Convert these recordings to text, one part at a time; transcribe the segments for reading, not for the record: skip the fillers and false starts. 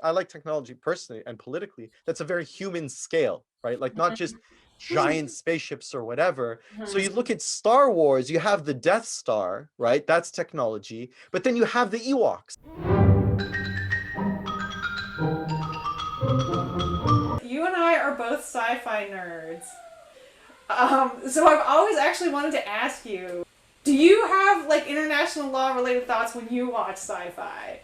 I like technology personally and politically. That's a very human scale, right? Like not just giant spaceships or whatever. So you look at Star Wars, you have the Death Star, right? That's technology. But then you have the Ewoks. You and I are both sci-fi nerds. So I've always actually wanted to ask you, do you have like international law related thoughts when you watch sci-fi?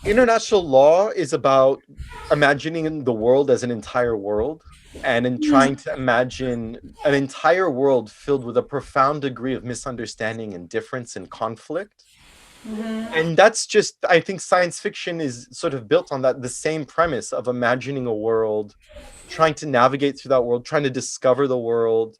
International law is about imagining the world as an entire world and in trying to imagine an entire world filled with a profound degree of misunderstanding and difference and conflict. And that's just, I think science fiction is sort of built on that, the same premise of imagining a world, trying to navigate through that world, trying to discover the world.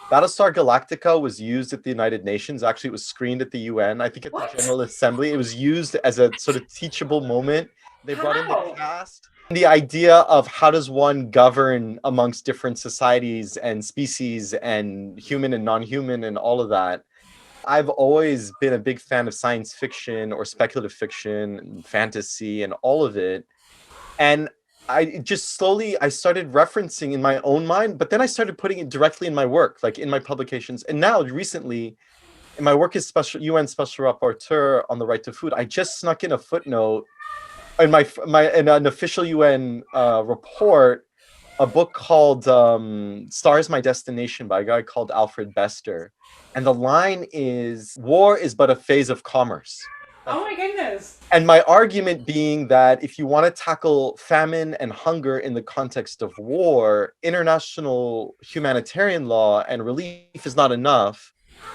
Battlestar Galactica was used at the United Nations. Actually, it was screened at the UN. I think at the General Assembly. It was used as a sort of teachable moment. They brought in the cast. The idea of how does one govern amongst different societies and species and human and non-human and all of that. I've always been a big fan of science fiction or speculative fiction, and fantasy, and all of it. And I just slowly I started referencing in my own mind, but then I started putting it directly in my work, like in my publications. And now recently, in my work as special UN special rapporteur on the right to food, I just snuck in a footnote in in an official UN report, a book called Star is My Destination by a guy called Alfred Bester. And the line is, war is but a phase of commerce. Oh my goodness. And my argument being that if you want to tackle famine and hunger in the context of war, international humanitarian law and relief is not enough.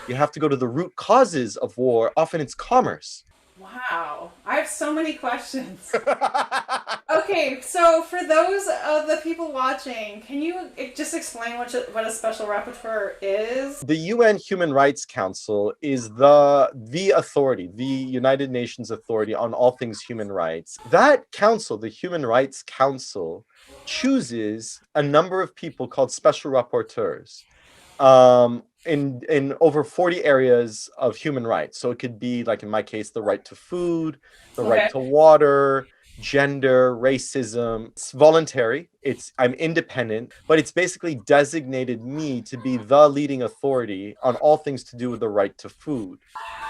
You have to go to the root causes of war. Often it's commerce. Wow. I have so many questions. Okay, so for those of the people watching, can you just explain what a special rapporteur is? The UN Human Rights Council is the authority, the United Nations authority on all things human rights. That council, the Human Rights Council, chooses a number of people called special rapporteurs in over 40 areas of human rights. So it could be, like in my case, the right to food, the right to water, gender, racism. It's voluntary. I'm independent, but it's basically designated me to be the leading authority on all things to do with the right to food.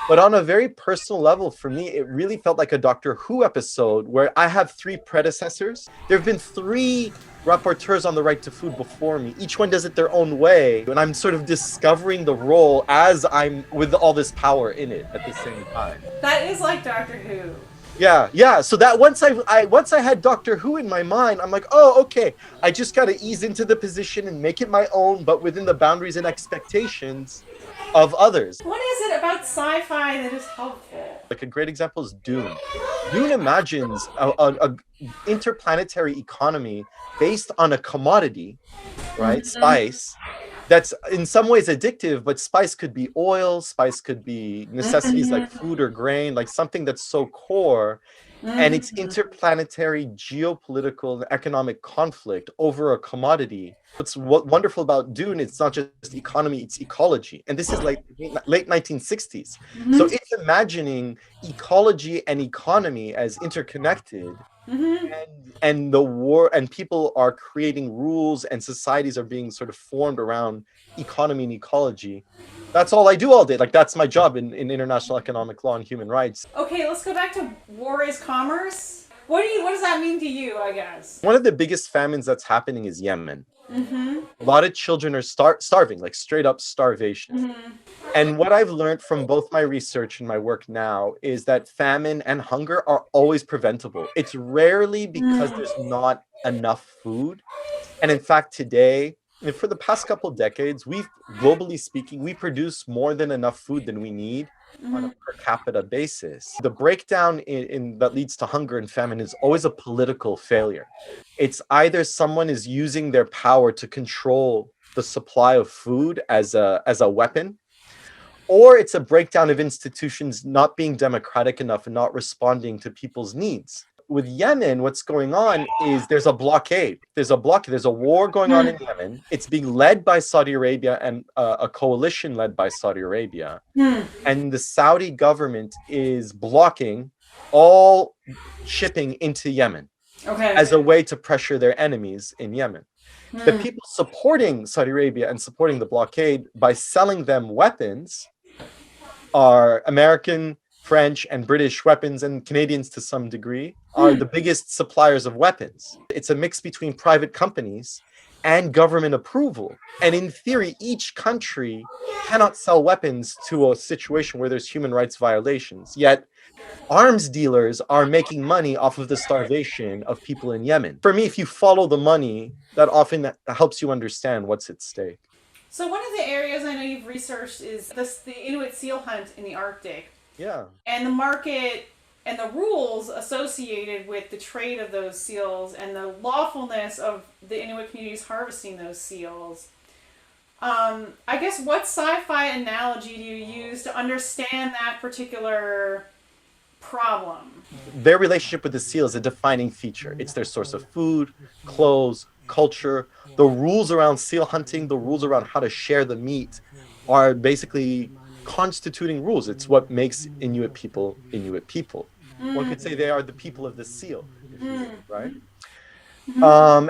But on a very personal level, for me, it really felt like a Doctor Who episode where I have 3 predecessors. There have been 3 rapporteurs on the right to food before me. Each one does it their own way. And I'm sort of discovering the role as I'm with all this power in it at the same time. That is like Doctor Who. Yeah. So that once I had Doctor Who in my mind, I'm like, oh, okay. I just got to ease into the position and make it my own, but within the boundaries and expectations of others. What is it about sci-fi that is helpful? Like a great example is Dune. Dune imagines a interplanetary economy based on a commodity, right? Spice. That's in some ways addictive, but spice could be oil, spice could be necessities like food or grain, like something that's so core. And it's interplanetary geopolitical and economic conflict over a commodity. What's wonderful about Dune, it's not just economy, it's ecology. And this is like late 1960s. So it's imagining ecology and economy as interconnected. And the war, and people are creating rules and societies are being sort of formed around economy and ecology. That's all I do all day. Like that's my job in international economic law and human rights. Okay, let's go back to war is commerce. What does that mean to you, I guess? One of the biggest famines that's happening is Yemen. A lot of children are starving, like straight up starvation. And what I've learned from both my research and my work now is that famine and hunger are always preventable. It's rarely because there's not enough food. And in fact, today, and for the past couple of decades, globally speaking, we produce more than enough food than we need on a per capita basis. The breakdown that leads to hunger and famine is always a political failure. It's either someone is using their power to control the supply of food as a weapon, or it's a breakdown of institutions not being democratic enough and not responding to people's needs. With Yemen, what's going on is there's a blockade. There's a war going on in Yemen. It's being led by Saudi Arabia and a coalition led by Saudi Arabia. And the Saudi government is blocking all shipping into Yemen. Okay. as a way to pressure their enemies in Yemen. The Hmm. people supporting Saudi Arabia and supporting the blockade by selling them weapons are American, French, and British weapons, and Canadians to some degree, are the biggest suppliers of weapons. It's a mix between private companies and government approval. And in theory, each country cannot sell weapons to a situation where there's human rights violations. Yet arms dealers are making money off of the starvation of people in Yemen. For me, if you follow the money, that often helps you understand what's at stake. So one of the areas I know you've researched is the Inuit seal hunt in the Arctic, Yeah. and the market and the rules associated with the trade of those seals and the lawfulness of the Inuit communities harvesting those seals. I guess what sci-fi analogy do you use to understand that particular problem? Their relationship with the seal is a defining feature. It's their source of food, clothes, culture. The rules around seal hunting, the rules around how to share the meat are basically constituting rules. It's what makes Inuit people Inuit people. One could say they are the people of the seal, if you will, right?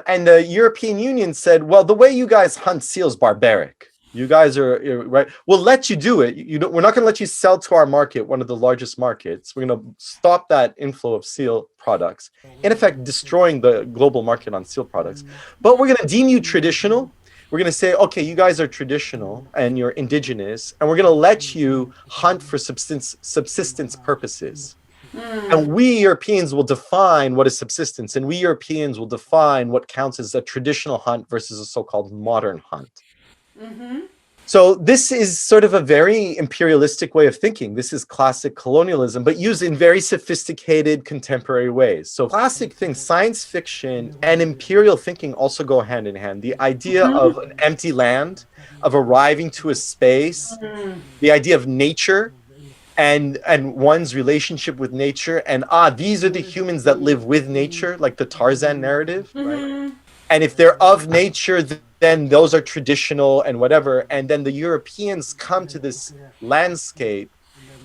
And the European Union said, well, the way you guys hunt seals barbaric. You guys are right. We'll let you do it. We're not going to let you sell to our market, one of the largest markets. We're going to stop that inflow of seal products, in effect, destroying the global market on seal products. But we're going to deem you traditional. We're going to say, okay, you guys are traditional and you're indigenous, and we're going to let you hunt for subsistence purposes. And we Europeans will define what is subsistence, and we Europeans will define what counts as a traditional hunt versus a so-called modern hunt. So this is sort of a very imperialistic way of thinking. This is classic colonialism, but used in very sophisticated contemporary ways. So classic things, science fiction and imperial thinking also go hand in hand. The idea of an empty land, of arriving to a space, the idea of nature, and one's relationship with nature, and these are the humans that live with nature, like the Tarzan narrative, right? And if they're of nature, then those are traditional and whatever. And then the Europeans come to this landscape,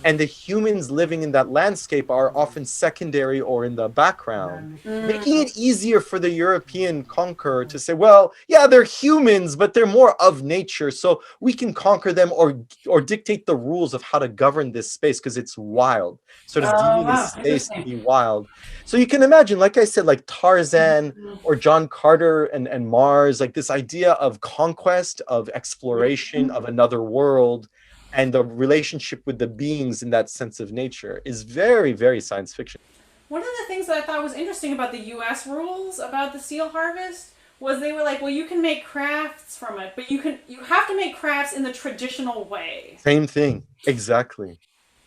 and the humans living in that landscape are often secondary or in the background, making it easier for the European conqueror to say, well, yeah, they're humans, but they're more of nature, so we can conquer them or dictate the rules of how to govern this space because it's wild, sort of deeming this Wow, space to interesting. be wild. So you can imagine, like I said, like Tarzan or John Carter and Mars, like this idea of conquest, of exploration of another world, and the relationship with the beings in that sense of nature is very, very science fiction. One of the things that I thought was interesting about the U.S. rules about the seal harvest was they were like, well, you can make crafts from it, but you have to make crafts in the traditional way. Same thing, exactly.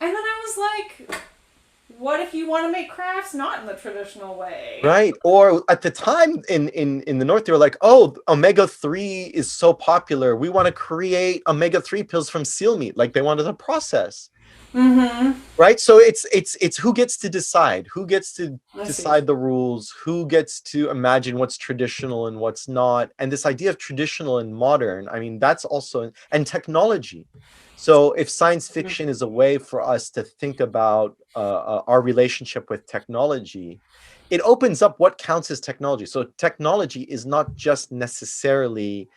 And then I was like, what if you want to make crafts not in the traditional way? Right. Or at the time in the north, they were like, oh, omega-3 is so popular, we want to create omega-3 pills from seal meat. Like they wanted a process. Right. So it's who gets to decide, who gets to decide the rules, who gets to imagine what's traditional and what's not. And this idea of traditional and modern, I mean, that's also, and technology. So if science fiction is a way for us to think about our relationship with technology, it opens up what counts as technology. So technology is not just necessarily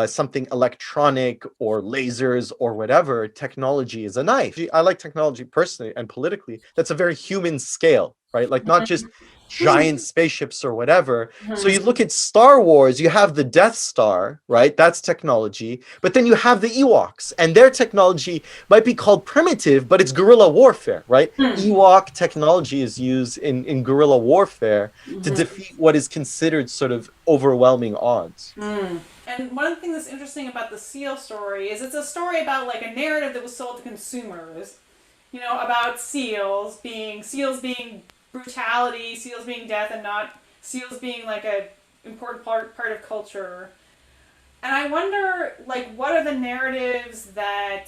something electronic or lasers or whatever. Technology is a knife. I like technology personally and politically. That's a very human scale, right? Like not just giant spaceships or whatever. So you look at Star Wars, you have the Death Star, right? That's technology. But then you have the Ewoks, and their technology might be called primitive, but it's guerrilla warfare, right? Ewok technology is used in guerrilla warfare to defeat what is considered sort of overwhelming odds. And one of the things that's interesting about the seal story is it's a story about like a narrative that was sold to consumers, you know, about seals being brutality, seals being death, and not seals being like a important part of culture. And I wonder, like, what are the narratives that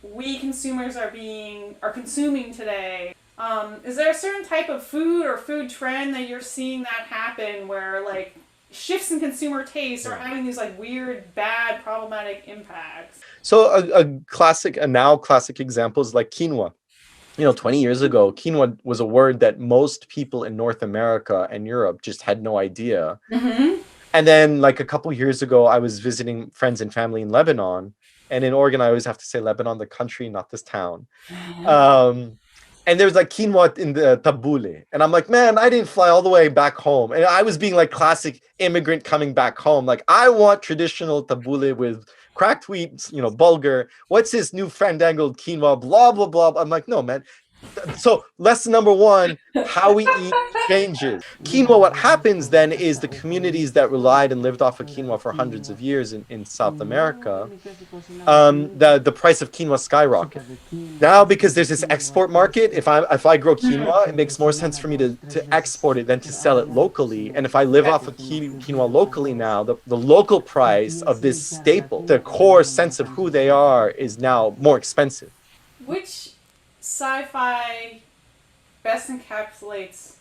we consumers are consuming today? Is there a certain type of food or food trend that you're seeing that happen where like shifts in consumer taste are having these like weird, bad, problematic impacts? So a now classic example is like quinoa. 20 years ago, quinoa was a word that most people in North America and Europe just had no idea. Mm-hmm. And then, like a couple years ago, I was visiting friends and family in Lebanon. And in Oregon, I always have to say Lebanon, the country, not this town. Um, and there's like quinoa in the tabbouleh. And I'm like, man, I didn't fly all the way back home. And I was being like classic immigrant coming back home. Like, I want traditional tabbouleh with cracked wheat, bulgur. What's this new fandangled quinoa? Blah, blah, blah. I'm like, no, man. So lesson number one, how we eat changes. Quinoa, what happens then is the communities that relied and lived off of quinoa for hundreds of years in South America, the price of quinoa skyrocket. Now, because there's this export market, if I grow quinoa, it makes more sense for me to export it than to sell it locally. And if I live off of quinoa locally now, the local price of this staple, the core sense of who they are, is now more expensive. Which sci-fi best encapsulates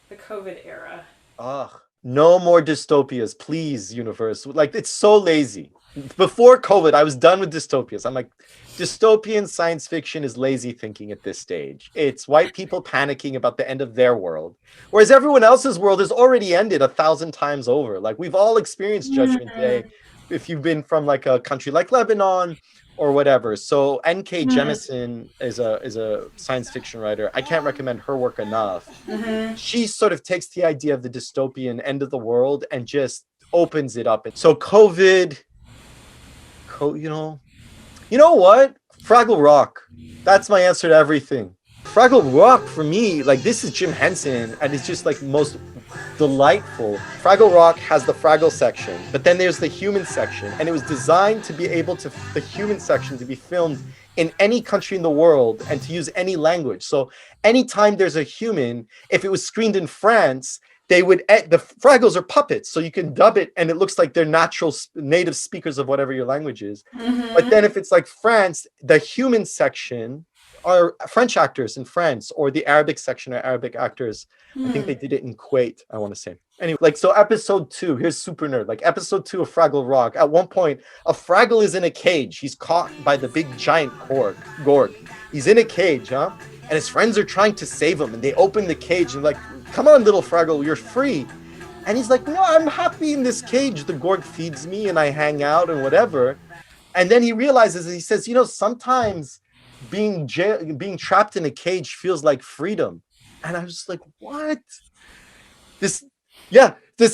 the COVID era? Ugh. No more dystopias, please, universe. Like, it's so lazy. Before COVID, I was done with dystopias. I'm like, dystopian science fiction is lazy thinking at this stage. It's white people panicking about the end of their world, whereas everyone else's world has already ended 1,000 times over. Like, we've all experienced Judgment Day if you've been from like a country like Lebanon or whatever. So N.K. Jemisin is a science fiction writer. I can't recommend her work enough. She sort of takes the idea of the dystopian end of the world and just opens it up. So COVID, you know what? Fraggle Rock. That's my answer to everything. Fraggle Rock for me, like, this is Jim Henson, and it's just like most delightful. Fraggle Rock has the Fraggle section, but then there's the human section, and it was designed to be able to, the human section, to be filmed in any country in the world and to use any language. So anytime there's a human, if it was screened in France, they would, the Fraggles are puppets, so you can dub it and it looks like they're natural native speakers of whatever your language is. But then if it's like France, the human section are French actors in France, or the Arabic section are Arabic actors. I think they did it in Kuwait, I want to say. Anyway, like, so episode 2, here's super nerd. Like, episode 2 of Fraggle Rock, at one point, a Fraggle is in a cage. He's caught by the big giant Gorg. He's in a cage, huh? And his friends are trying to save him, and they open the cage and like, come on, little Fraggle, you're free. And he's like, no, I'm happy in this cage. The Gorg feeds me and I hang out and whatever. And then he realizes, he says, sometimes being trapped in a cage feels like freedom. And I was like, what? This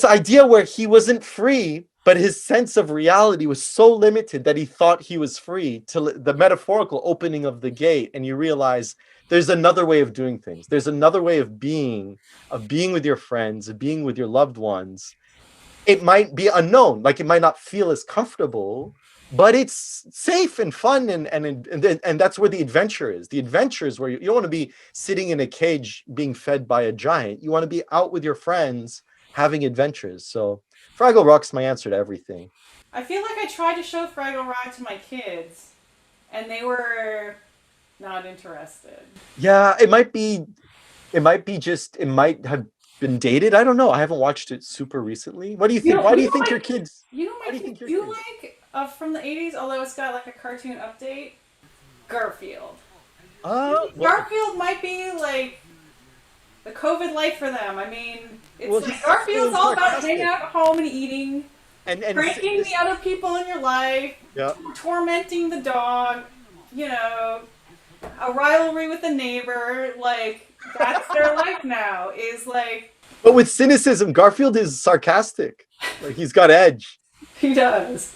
idea where he wasn't free, but his sense of reality was so limited that he thought he was free, till the metaphorical opening of the gate, and you realize there's another way of doing things. There's another way of being with your friends, of being with your loved ones. It might be unknown, like it might not feel as comfortable, but it's safe and fun, and that's where the adventure is. The adventure is where you don't want to be sitting in a cage being fed by a giant. You want to be out with your friends having adventures. So Fraggle Rock's my answer to everything. I feel like I tried to show Fraggle Rock to my kids, and they were not interested. Yeah, it might have been dated. I don't know. I haven't watched it super recently. What do you think? Why do you think your kids? From the 80s, although it's got like a cartoon update, Garfield. Garfield might be like the COVID life for them. I mean, Garfield's all about hanging out at home and eating, and pranking the other people in your life, tormenting the dog, a rivalry with the neighbor. Like, that's their life now, is like. But with cynicism, Garfield is sarcastic. Like, he's got edge. He does.